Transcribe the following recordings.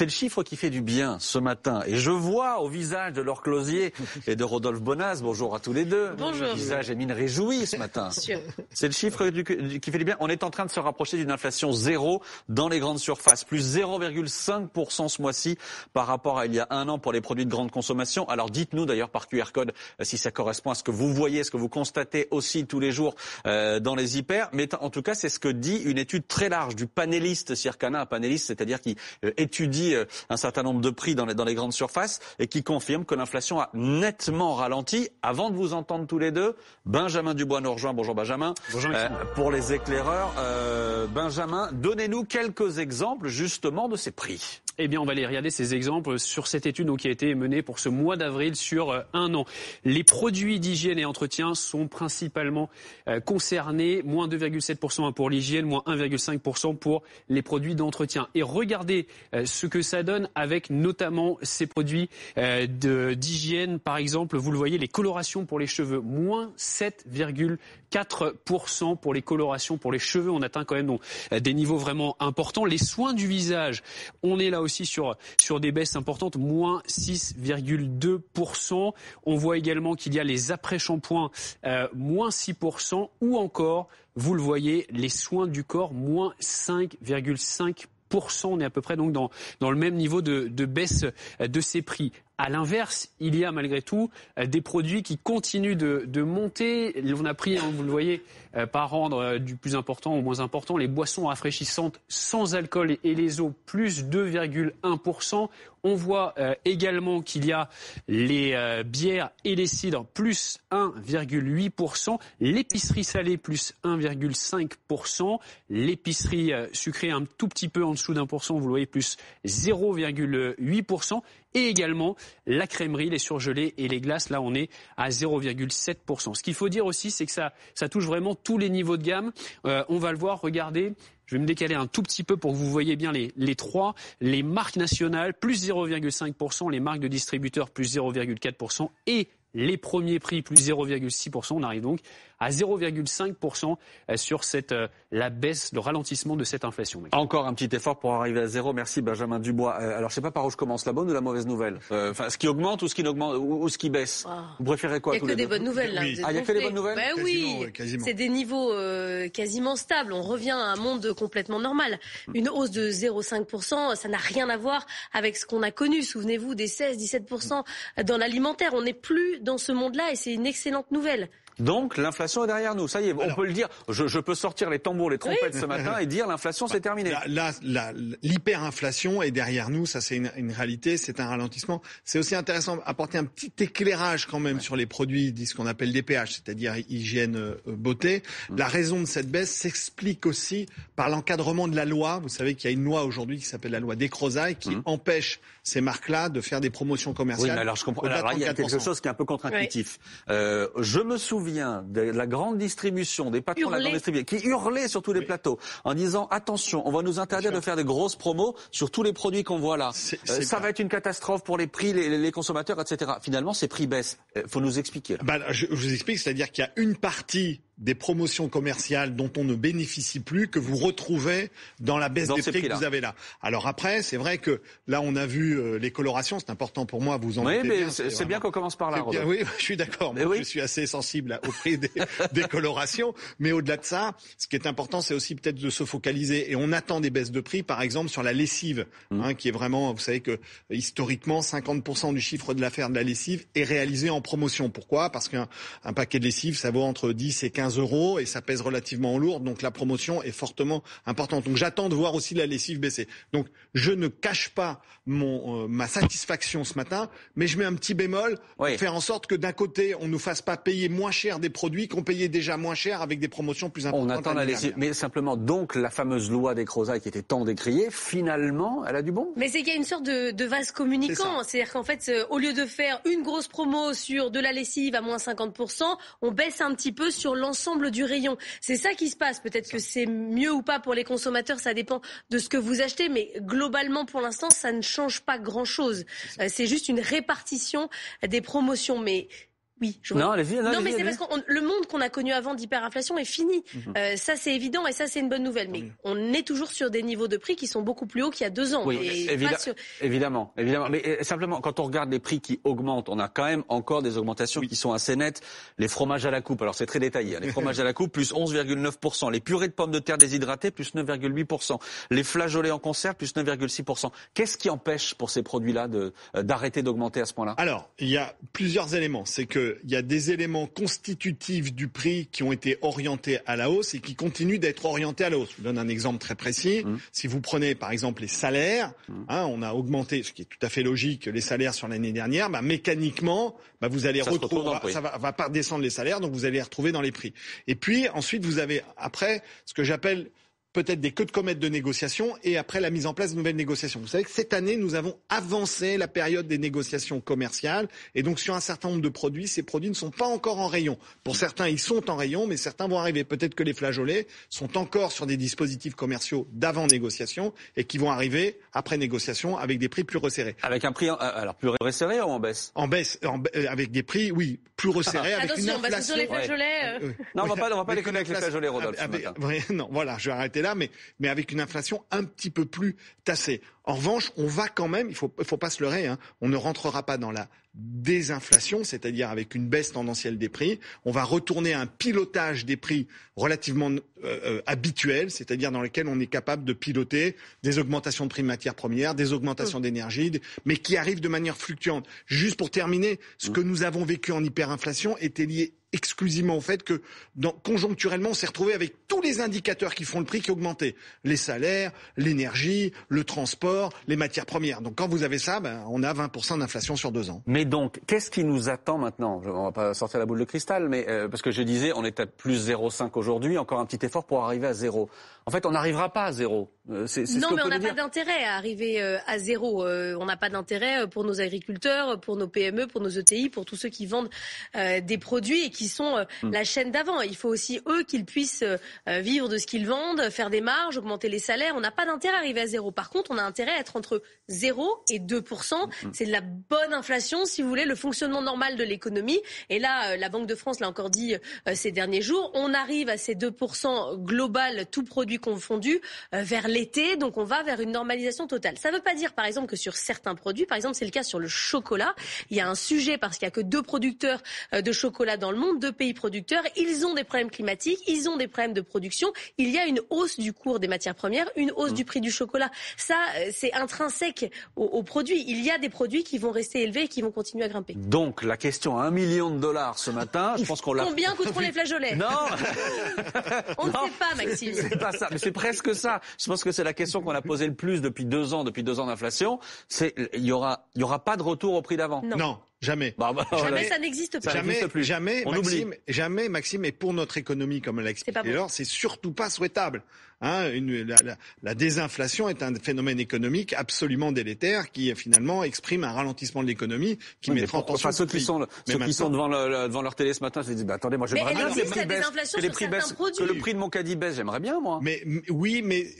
C'est le chiffre qui fait du bien ce matin. Et je vois au visage de Laure Closier et de Rodolphe Bonas, bonjour à tous les deux. Bonjour. Visage et mine réjouis ce matin. C'est le chiffre qui fait du bien. On est en train de se rapprocher d'une inflation zéro dans les grandes surfaces. Plus 0,5% ce mois-ci par rapport à il y a un an pour les produits de grande consommation. Alors dites-nous d'ailleurs par QR code si ça correspond à ce que vous voyez, ce que vous constatez aussi tous les jours dans les hyper. Mais en tout cas, c'est ce que dit une étude très large du panéliste Circana. Un panéliste, c'est-à-dire qui étudie un certain nombre de prix dans les grandes surfaces et qui confirme que l'inflation a nettement ralenti. Avant de vous entendre tous les deux, Benjamin Dubois nous rejoint. Bonjour Benjamin. Bonjour pour les éclaireurs, Benjamin, donnez-nous quelques exemples justement de ces prix. Eh bien, on va aller regarder ces exemples sur cette étude qui a été menée pour ce mois d'avril sur un an. Les produits d'hygiène et entretien sont principalement concernés. Moins 2,7% pour l'hygiène, moins 1,5% pour les produits d'entretien. Et regardez ce que ça donne avec notamment ces produits d'hygiène. Par exemple, vous le voyez, les colorations pour les cheveux, moins 7,4% pour les colorations pour les cheveux. On atteint quand même des niveaux vraiment importants. Les soins du visage, on est là aussi sur des baisses importantes, moins 6,2%. On voit également qu'il y a les après-shampoings, moins 6%, ou encore, vous le voyez, les soins du corps, moins 5,5%. On est à peu près donc dans le même niveau de baisse de ces prix. À l'inverse, il y a malgré tout des produits qui continuent de monter. On a pris, vous le voyez, par ordre du plus important au moins important, les boissons rafraîchissantes sans alcool et les eaux, plus 2,1%. On voit également qu'il y a les bières et les cidres, plus 1,8%. L'épicerie salée, plus 1,5%. L'épicerie sucrée, un tout petit peu en dessous d'1%, vous le voyez, plus 0,8%. Et également la crèmerie, les surgelés et les glaces, là on est à 0,7%. Ce qu'il faut dire aussi, c'est que ça touche vraiment tous les niveaux de gamme. On va le voir, regardez. Je vais me décaler un tout petit peu pour que vous voyez bien les trois. Les marques nationales, plus 0,5%. Les marques de distributeurs, plus 0,4%. Et les premiers prix, plus 0,6%. On arrive donc à 0,5% sur la baisse, le ralentissement de cette inflation. Encore un petit effort pour arriver à zéro. Merci Benjamin Dubois. Alors je sais pas par où je commence, la bonne ou la mauvaise nouvelle. Ce qui augmente ou ce qui n'augmente ou ce qui baisse. Vous préférez quoi? Il n'y a que des bonnes nouvelles là. Il y a que des bonnes nouvelles. Oui, quasiment. C'est des niveaux quasiment stables. On revient à un monde complètement normal. Une hausse de 0,5%, ça n'a rien à voir avec ce qu'on a connu. Souvenez-vous des 16-17% dans l'alimentaire. On n'est plus dans ce monde-là et c'est une excellente nouvelle. Donc l'inflation est derrière nous, ça y est, on peut le dire. Je peux sortir les tambours, les trompettes ce matin et dire l'inflation c'est terminé. L'hyperinflation est derrière nous, ça c'est une réalité, c'est un ralentissement. C'est aussi intéressant d'apporter un petit éclairage quand même sur les produits, ce qu'on appelle DPH, c'est-à-dire hygiène, beauté. La raison de cette baisse s'explique aussi par l'encadrement de la loi. Vous savez qu'il y a une loi aujourd'hui qui s'appelle la loi Descrozaille qui empêche ces marques-là de faire des promotions commerciales. Oui, mais alors je comprends. Alors, il y a quelque chose qui est un peu contre-intuitif. Je me souviens de la grande distribution, des patrons de la grande distribution qui hurlaient sur tous les plateaux en disant attention, on va nous interdire de faire des grosses promos sur tous les produits qu'on voit là. Ça va être une catastrophe pour les prix, les consommateurs, etc. Finalement, ces prix baissent. Faut nous expliquer. Je vous explique, c'est-à-dire qu'il y a une partie des promotions commerciales dont on ne bénéficie plus que vous retrouvez dans la baisse des prix que vous avez là. Alors après, c'est vrai que là, on a vu les colorations, c'est important pour moi, vous en doutez bien. Oui, mais c'est bien qu'on commence par là. Oui, je suis d'accord. Je suis assez sensible au prix des colorations. Mais au-delà de ça, ce qui est important, c'est aussi peut-être de se focaliser. Et on attend des baisses de prix, par exemple, sur la lessive, qui est vraiment, vous savez que historiquement, 50% du chiffre de l'affaire de la lessive est réalisé en promotion. Pourquoi ? Parce qu'un paquet de lessive, ça vaut entre 10 et 15 € et ça pèse relativement lourd, donc la promotion est fortement importante. Donc j'attends de voir aussi la lessive baisser. Donc je ne cache pas ma satisfaction ce matin, mais je mets un petit bémol pour faire en sorte que d'un côté on nous fasse pas payer moins cher des produits qu'on payait déjà moins cher avec des promotions plus importantes. On attend la lessive, mais simplement donc la fameuse loi Descrozaille qui était tant décriée, finalement elle a du bon. Mais c'est qu'il y a une sorte de vase communicant, c'est-à-dire qu'en fait au lieu de faire une grosse promo sur de la lessive à moins 50%, on baisse un petit peu sur l'ensemble du rayon. C'est ça qui se passe. Peut-être que c'est mieux ou pas pour les consommateurs, ça dépend de ce que vous achetez, mais globalement, pour l'instant, ça ne change pas grand-chose. C'est juste une répartition des promotions. Mais Oui, non, allez-y. Non, mais c'est parce que le monde qu'on a connu avant d'hyperinflation est fini. Ça, c'est évident et ça, c'est une bonne nouvelle. Mais on est toujours sur des niveaux de prix qui sont beaucoup plus hauts qu'il y a 2 ans. Oui, évidemment. Mais simplement, quand on regarde les prix qui augmentent, on a quand même encore des augmentations qui sont assez nettes. Les fromages à la coupe, alors c'est très détaillé. Les fromages à la coupe, plus 11,9%. Les purées de pommes de terre déshydratées, plus 9,8%. Les flageolets en conserve, plus 9,6%. Qu'est-ce qui empêche pour ces produits-là d'arrêter d'augmenter à ce point-là? Alors, il y a plusieurs éléments. C'est que il y a des éléments constitutifs du prix qui ont été orientés à la hausse et qui continuent d'être orientés à la hausse. Je vous donne un exemple très précis. Si vous prenez par exemple les salaires, on a augmenté, ce qui est tout à fait logique, les salaires sur l'année dernière. Mécaniquement, vous allez retrouver, ça va pas descendre les salaires, donc vous allez les retrouver dans les prix. Et puis ensuite, vous avez après ce que j'appelle peut-être des queues de comète de négociations et après la mise en place de nouvelles négociations. Vous savez que cette année, nous avons avancé la période des négociations commerciales et donc sur un certain nombre de produits, ces produits ne sont pas encore en rayon. Pour certains, ils sont en rayon, mais certains vont arriver. Peut-être que les flageolets sont encore sur des dispositifs commerciaux d'avant négociation et qui vont arriver après négociation avec des prix plus resserrés. Avec un prix alors plus resserré ou en baisse? En baisse, avec des prix, oui, plus resserrés, avec une inflation. Parce que sur les flageolets. Non, on va pas déconner avec les flageolets, Rodolphe. Non, voilà, je vais arrêter là, mais avec une inflation un petit peu plus tassée. En revanche, on va quand même, il faut pas se leurrer, on ne rentrera pas dans la désinflation, c'est-à-dire avec une baisse tendancielle des prix. On va retourner à un pilotage des prix relativement habituel, c'est-à-dire dans lequel on est capable de piloter des augmentations de prix de matières premières, des augmentations d'énergie, mais qui arrivent de manière fluctuante. Juste pour terminer, ce que nous avons vécu en hyperinflation était lié exclusivement au fait que conjoncturellement, on s'est retrouvé avec tous les indicateurs qui font le prix qui augmentaient. Les salaires, l'énergie, le transport, les matières premières. Donc quand vous avez ça, on a 20% d'inflation sur 2 ans. Mais donc, qu'est-ce qui nous attend maintenant? On va pas sortir la boule de cristal, mais parce que je disais, on est à plus 0,5 aujourd'hui, encore un petit effort pour arriver à 0. En fait, on n'arrivera pas à 0. C'est non, ce mais on n'a pas d'intérêt à arriver à 0. On n'a pas d'intérêt pour nos agriculteurs, pour nos PME, pour nos ETI, pour tous ceux qui vendent des produits et qui sont la chaîne d'avant. Il faut aussi, eux, qu'ils puissent vivre de ce qu'ils vendent, faire des marges, augmenter les salaires. On n'a pas d'intérêt à arriver à 0. Par contre, on a intérêt à être entre 0 et 2%. C'est de la bonne inflation, si vous voulez, le fonctionnement normal de l'économie. Et là, la Banque de France l'a encore dit ces derniers jours, on arrive à ces 2% global, tout produit confondu, vers l'été. Donc, on va vers une normalisation totale. Ça ne veut pas dire, par exemple, que sur certains produits, par exemple, c'est le cas sur le chocolat, il y a un sujet parce qu'il n'y a que 2 producteurs de chocolat dans le monde, 2 pays producteurs. Ils ont des problèmes climatiques, ils ont des problèmes de production. Il y a une hausse du cours des matières premières, une hausse du prix du chocolat. Ça, c'est intrinsèque aux produits. Il y a des produits qui vont rester élevés et qui vont continuer à grimper. Donc, la question à $1 million ce matin, je pense qu'on l'a... Combien coûteront les flageolets? Non. On ne sait pas, Maxime. C'est pas ça, mais c'est presque ça. Je pense que c'est la question qu'on a posée le plus depuis 2 ans d'inflation. C'est, il y aura pas de retour au prix d'avant. Non. Jamais. Jamais, ça n'existe pas. Jamais, Maxime, et pour notre économie, comme l'a expliqué Laure, c'est surtout pas souhaitable. La désinflation est un phénomène économique absolument délétère qui finalement exprime un ralentissement de l'économie qui mettra en tension. Ceux qui sont devant leur télé ce matin se disent attendez, moi j'aimerais bien que les prix baissent, que le prix de mon caddie baisse, j'aimerais bien moi. Mais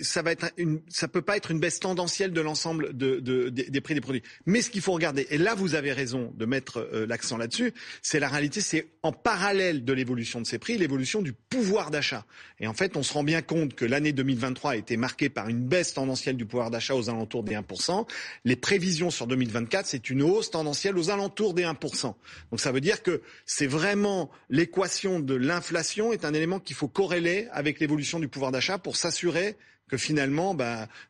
ça peut pas être une baisse tendancielle de l'ensemble des prix des produits. Mais ce qu'il faut regarder, et là vous avez raison de mettre l'accent là-dessus, c'est la réalité, c'est en parallèle de l'évolution de ces prix, l'évolution du pouvoir d'achat. Et en fait, on se rend bien compte que l'année 2023 a été marquée par une baisse tendancielle du pouvoir d'achat aux alentours des 1%. Les prévisions sur 2024, c'est une hausse tendancielle aux alentours des 1%. Donc ça veut dire que c'est vraiment l'équation de l'inflation est un élément qu'il faut corréler avec l'évolution du pouvoir d'achat pour s'assurer que finalement,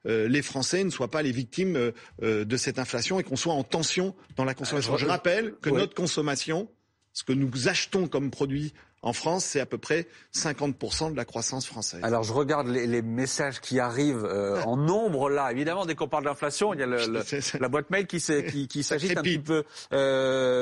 les Français ne soient pas les victimes de cette inflation et qu'on soit en tension dans la consommation. Je rappelle que notre consommation, ce que nous achetons comme produit en France, c'est à peu près 50% de la croissance française. Alors, je regarde les messages qui arrivent en nombre là. Évidemment, dès qu'on parle d'inflation, il y a la boîte mail qui s'agite un petit peu.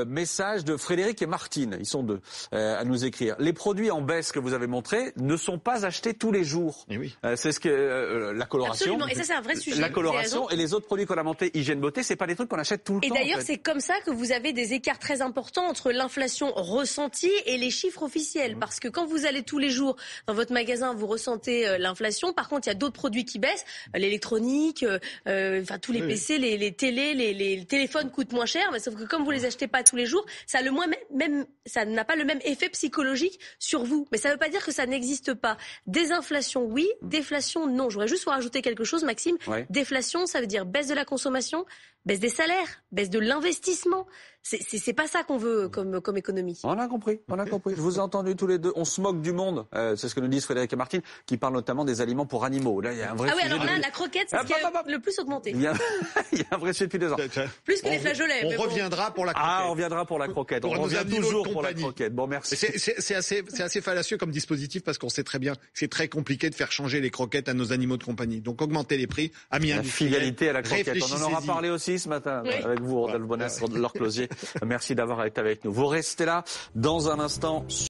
Message de Frédéric et Martine, ils sont 2 à nous écrire. Les produits en baisse que vous avez montrés ne sont pas achetés tous les jours. Et oui. C'est ce que la coloration. Absolument. Et ça, c'est un vrai sujet. La coloration et les autres produits qu'on a montés, hygiène beauté, c'est pas des trucs qu'on achète tout le temps. Et d'ailleurs, c'est comme ça que vous avez des écarts très importants entre l'inflation ressentie et les chiffres officiels. artificielle. Parce que quand vous allez tous les jours dans votre magasin, vous ressentez l'inflation. Par contre, il y a d'autres produits qui baissent. L'électronique, tous les PC, les télés, les téléphones coûtent moins cher. Mais sauf que comme vous les achetez pas tous les jours, ça n'a pas le même effet psychologique sur vous. Mais ça ne veut pas dire que ça n'existe pas. Désinflation, oui. Déflation, non. Je voudrais juste vous rajouter quelque chose, Maxime. Ouais. Déflation, ça veut dire baisse de la consommation, baisse des salaires, baisse de l'investissement. C'est pas ça qu'on veut comme économie. On a compris. Je vous ai entendu tous les deux. On se moque du monde. C'est ce que nous disent Frédéric et Martine, qui parlent notamment des aliments pour animaux. Là, il y a un vrai sujet. Alors là, la croquette, c'est ce qui a le plus augmenté. Il y a un vrai sujet depuis 2 ans. Plus que les flageolets. On reviendra pour la croquette. On reviendra pour la croquette. On revient toujours pour la croquette. Bon, merci. C'est assez fallacieux comme dispositif parce qu'on sait très bien que c'est très compliqué de faire changer les croquettes à nos animaux de compagnie. Donc augmenter les prix, amis industriels. La fidélité à la croquette. On en aura parlé aussi ce matin avec vous, Rodolphe Bonnet, Laure Closier. Merci d'avoir été avec nous. Vous restez là dans un instant.